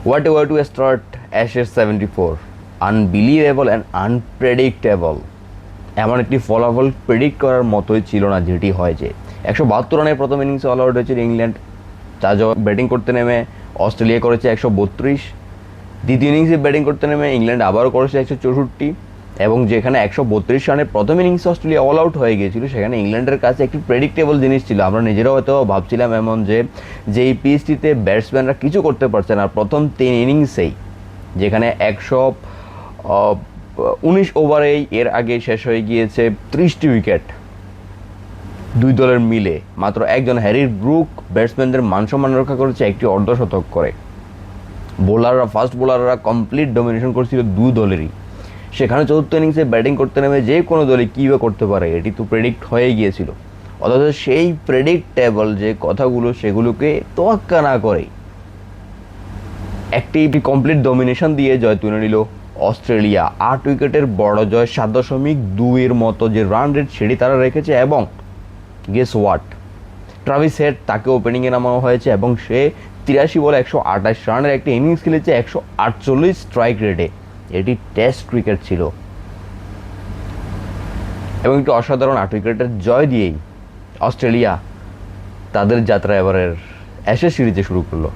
What a way to start Ashes 74. Unbelievable and unpredictable. এমন একটি ফলাফল প্রেডিক্ট করার মতোই ছিল না যেটি হয়েছে। 172 রানে প্রথম ইনিংসে অল আউট হয়েছিল ইংল্যান্ড। তার জবাব ব্যাটিং করতে নেমে অস্ট্রেলিয়া করেছে 132। দ্বিতীয় ইনিংসে ব্যাটিং করতে নেমে ইংল্যান্ড আবারও করেছে 164, এবং যেখানে 132 রানে প্রথম ইনিংসে অস্ট্রেলিয়া অল আউট হয়ে গিয়েছিল, সেখানে ইংল্যান্ডের কাছে একটি প্রেডিক্টেবল জিনিস ছিল। আমরা নিজেরাও হয়তো ভাবছিলাম এমন যে এই পিচটিতে ব্যাটসম্যানরা কিছু করতে পারছে না। প্রথম 3 ইনিংসেই, যেখানে 119 ওভারেই এর আগে শেষ হয়ে গিয়েছে 30টি উইকেট দুই দলের মিলে, মাত্র একজন হ্যারি ব্রুক ব্যাটসম্যানদের মানসম্মান রক্ষা করেছে একটি অর্ধশতক করে। ফাস্ট বোলাররা কমপ্লিট ডমিনেশন করছিল দুই দলেরই। সেখানে চতুর্থ ইনিংসে ব্যাটিং করতে নেমে যে কোনো দলই কীভাবে করতে পারে এটি তো প্রেডিক্ট হয়ে গিয়েছিল। অথচ সেই প্রেডিক্টেবল যে কথাগুলো, সেগুলোকে তোয়াক্কা না করে একটি কমপ্লিট ডমিনেশন দিয়ে জয় তুলে নিল অস্ট্রেলিয়া। 8 উইকেটের বড় জয়, 7.2-এর মতো যে রান রেট সেটি তারা রেখেছে। এবং গেস হোয়াট, ট্রাভিস হেড তাকে ওপেনিংয়ে নামানো হয়েছে এবং সে 83 বলে 128 রানের একটি ইনিংস খেলেছে 148 স্ট্রাইক রেটে। এটি টেস্ট ক্রিকেট ছিল এবং একটি অসাধারণ 8 উইকেটের জয় দিয়েই অস্ট্রেলিয়া তাদের যাত্রা এবারের অ্যাশেজ সিরিজে শুরু করলো।